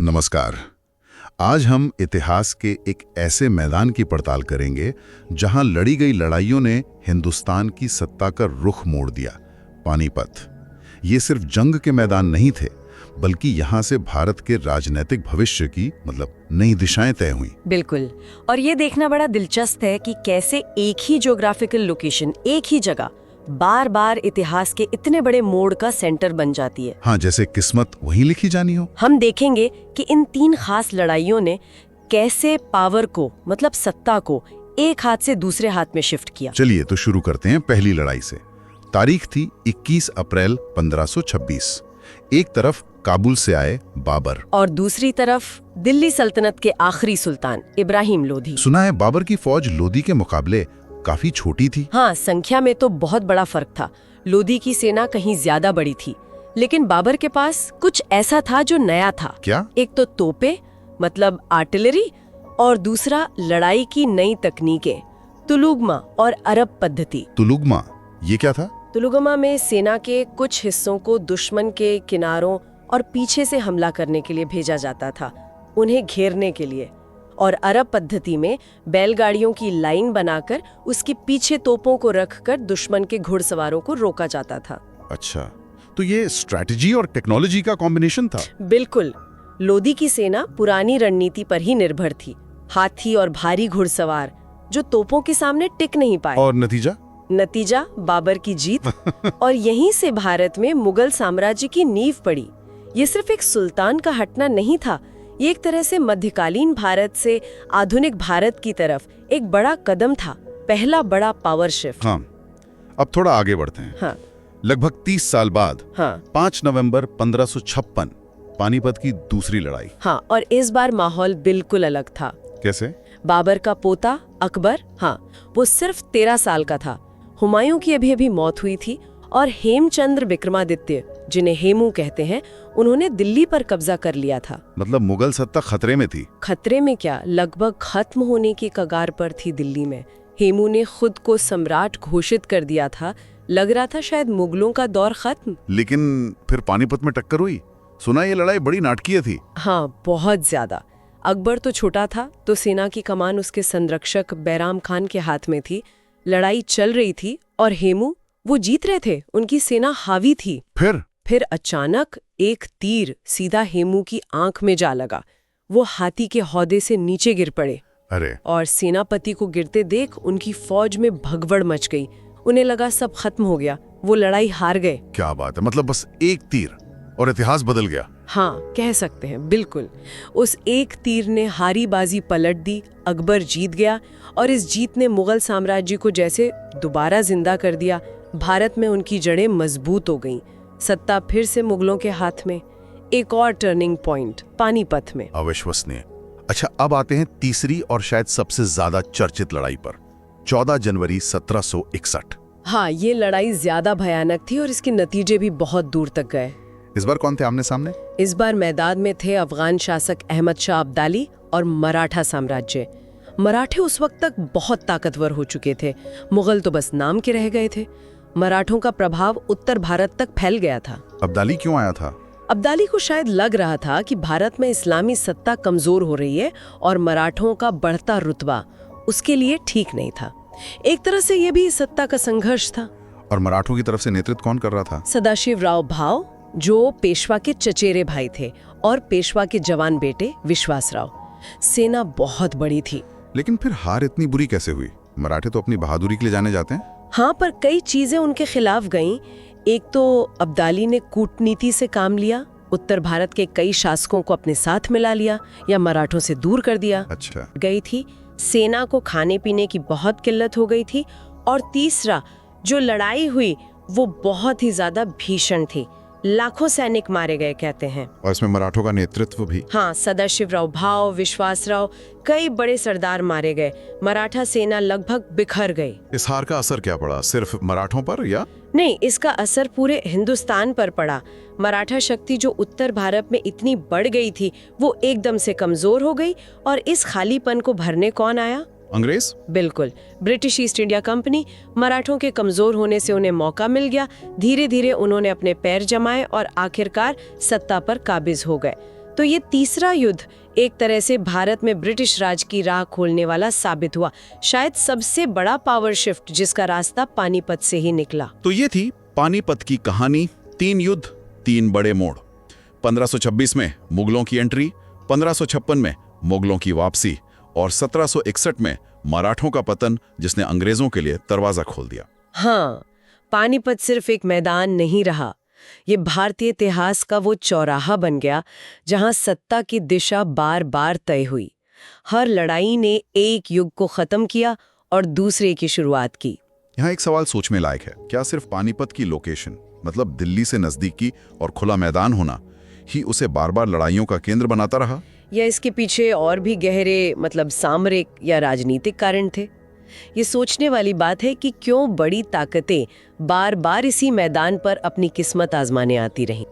नमस्कार। आज हम इतिहास के एक ऐसे मैदान की पड़ताल करेंगे जहां लड़ी गई लड़ाइयों ने हिंदुस्तान की सत्ता का रुख मोड़ दिया। पानीपत। ये सिर्फ जंग के मैदान नहीं थे, बल्कि यहां से भारत के राजनीतिक भविष्य की नई दिशाएं तय हुई। बिल्कुल। और ये देखना बड़ा दिलचस्प है कि कैसे एक ही ज्योग्राफिकल लोकेशन, एक ही जगह बार बार इतिहास के इतने बड़े मोड़ का सेंटर बन जाती है। हाँ, जैसे किस्मत वहीं लिखी जानी हो। हम देखेंगे कि इन 3 खास लड़ाइयों ने कैसे पावर को, सत्ता को, एक हाथ से दूसरे हाथ में शिफ्ट किया। चलिए तो शुरू करते हैं पहली लड़ाई से। तारीख थी 21 अप्रैल 1526। एक तरफ काबुल से आए बाबर और दूसरी तरफ दिल्ली सल्तनत के आखिरी सुल्तान इब्राहिम लोधी। सुना है बाबर की फौज लोधी के मुकाबले काफी छोटी थी। हाँ, संख्या में तो बहुत बड़ा फर्क था। लोधी की सेना कहीं ज्यादा बड़ी थी, लेकिन बाबर के पास कुछ ऐसा था जो नया था। क्या? एक तो तोपे आर्टिलरी, और दूसरा लड़ाई की नई तकनीकें, तुलुगमा और अरब पद्धति। तुलुगमा, ये क्या था? तुलुगमा में सेना के कुछ हिस्सों को दुश्मन के किनारों और पीछे से हमला करने के लिए भेजा जाता था, उन्हें घेरने के लिए। और अरब पद्धति में बैलगाड़ियों की लाइन बनाकर उसके पीछे तोपों को रखकर दुश्मन के घुड़सवारों को रोका जाता था। अच्छा, तो ये स्ट्रैटेजी और टेक्नोलॉजी का कॉम्बिनेशन था। बिल्कुल। लोधी की सेना पुरानी रणनीति पर ही निर्भर थी, हाथी और भारी घुड़सवार जो तोपों के सामने टिक नहीं पाए। और नतीजा बाबर की जीत। और यहीं से भारत में मुगल साम्राज्य की नींव पड़ी। ये सिर्फ एक सुल्तान का हटना नहीं था, ये एक तरह से मध्यकालीन भारत से आधुनिक भारत की तरफ एक बड़ा कदम था, पहला बड़ा पावर शिफ्ट। हाँ, अब थोड़ा आगे बढ़ते हैं। हाँ। लगभग 30 साल बाद, हाँ। 5 नवंबर 1556, पानीपत की दूसरी लड़ाई। हाँ, और इस बार माहौल बिल्कुल अलग था। कैसे? बाबर का पोता अकबर, वो सिर्फ 13 साल का था। हुमायूं की अभी मौत हुई थी और हेमचंद्र विक्रमादित्य, जिन्हें हेमू कहते हैं, उन्होंने दिल्ली पर कब्जा कर लिया था। मुगल सत्ता खतरे में थी। खतरे में क्या, लगभग खत्म होने की कगार पर थी दिल्ली में। हेमू ने खुद को सम्राट घोषित कर दिया था। लग रहा था शायद मुगलों का दौर खत्म। लेकिन फिर पानीपत में टक्कर हुई। सुना ये लड़ाई बड़ी नाटकीय थी। हाँ, बहुत ज्यादा। अकबर तो छोटा था, तो सेना की कमान उसके संरक्षक बैराम खान के हाथ में थी। लड़ाई चल रही थी और हेमू, वो जीत रहे थे, उनकी सेना हावी थी। फिर अचानक एक तीर सीधा हेमू की आंख में जा लगा। वो हाथी के हौदे से नीचे गिर पड़े। अरे! और सेनापति को गिरते देख उनकी फौज में भगदड़ मच गई। उन्हें लगा सब खत्म हो गया, वो लड़ाई हार गए। क्या बात है, बस एक तीर और इतिहास बदल गया। हाँ, कह सकते हैं, बिल्कुल। उस एक तीर ने हारी बाजी पलट दी, अकबर जीत गया और इस जीत ने मुगल साम्राज्य को जैसे दोबारा जिंदा कर दिया। भारत में उनकी जड़ें मजबूत हो गईं, सत्ता फिर से मुगलों के हाथ में। एक और टर्निंग पॉइंट पानीपत में। अविश्वसनीय। अच्छा, अब आते हैं तीसरी और शायद सबसे ज्यादा चर्चित लड़ाई पर। 14 जनवरी 1761। हाँ, ये लड़ाई ज्यादा भयानक थी और इसके नतीजे भी बहुत दूर तक गए। इस बार कौन थे आमने सामने? इस बार मैदान में थे अफगान शासक अहमद शाह अब्दाली और मराठा साम्राज्य। मराठे उस वक्त तक बहुत ताकतवर हो चुके थे, मुगल तो बस नाम के रह गए थे। मराठों का प्रभाव उत्तर भारत तक फैल गया था। अब्दाली क्यों आया था? अब्दाली को शायद लग रहा था कि भारत में इस्लामी सत्ता कमजोर हो रही है और मराठों का बढ़ता रुतबा उसके लिए ठीक नहीं था। एक तरह से यह भी सत्ता का संघर्ष था। और मराठों की तरफ से नेतृत्व कौन कर रहा था? सदाशिवराव भाव, जो पेशवा के चचेरे भाई थे, और पेशवा के जवान बेटे विश्वासराव। सेना बहुत बड़ी थी। लेकिन फिर हार इतनी बुरी कैसे हुई? मराठे तो अपनी बहादुरी के लिए जाने जाते हैं। हाँ, पर कई चीजें उनके खिलाफ गईं। एक तो अब्दाली ने कूटनीति से काम लिया, उत्तर भारत के कई शासकों को अपने साथ मिला लिया या मराठों से दूर कर दिया। अच्छा। गई थी, सेना को खाने पीने की बहुत किल्लत हो गई थी। और तीसरा, जो लड़ाई हुई वो बहुत ही ज्यादा भीषण थी। लाखों सैनिक मारे गए कहते हैं। और इसमें मराठों का नेतृत्व भी। हाँ, सदाशिवराव भाव, विश्वासराव, कई बड़े सरदार मारे गए। मराठा सेना लगभग बिखर गई। इस हार का असर क्या पड़ा? सिर्फ मराठों पर या? नहीं, इसका असर पूरे हिंदुस्तान पर पड़ा। मराठा शक्ति जो उत्तर भारत में इतनी बढ़ गई थी, वो एकदम से कमजोर हो गई। और इस खालीपन को भरने कौन आया? अंग्रेज? बिल्कुल। ब्रिटिश ईस्ट इंडिया कंपनी, मराठों के कमजोर होने से उन्हें मौका मिल गया। धीरे धीरे उन्होंने अपने पैर जमाए और आखिरकार सत्ता पर काबिज हो गए। तो ये तीसरा युद्ध एक तरह से भारत में ब्रिटिश राज की राह खोलने वाला साबित हुआ। शायद सबसे बड़ा पावर शिफ्ट जिसका रास्ता पानीपत से ही निकला। तो ये थी पानीपत की कहानी। 3 युद्ध, 3 बड़े मोड़। 1526 में मुगलों की एंट्री, 1556 में मुगलों की वापसी और 1761 में मराठों का पतन, जिसने अंग्रेजों के लिए दरवाजा खोल दिया। हाँ, पानीपत सिर्फ एक मैदान नहीं रहा, ये भारतीय इतिहास का वो चौराहा बन गया जहां सत्ता की दिशा बार बार तय हुई। हर लड़ाई ने एक युग को खत्म किया और दूसरे की शुरुआत की। यहाँ एक सवाल सोच में लायक है, क्या सिर्फ पानीपत की लोकेशन, मतलब दिल्ली से नजदीकी और खुला मैदान होना, ही उसे बार बार लड़ाइयों का केंद्र बनाता रहा? या इसके पीछे और भी गहरे सामरिक या राजनीतिक कारण थे? ये सोचने वाली बात है कि क्यों बड़ी ताकतें बार बार इसी मैदान पर अपनी किस्मत आजमाने आती रहीं।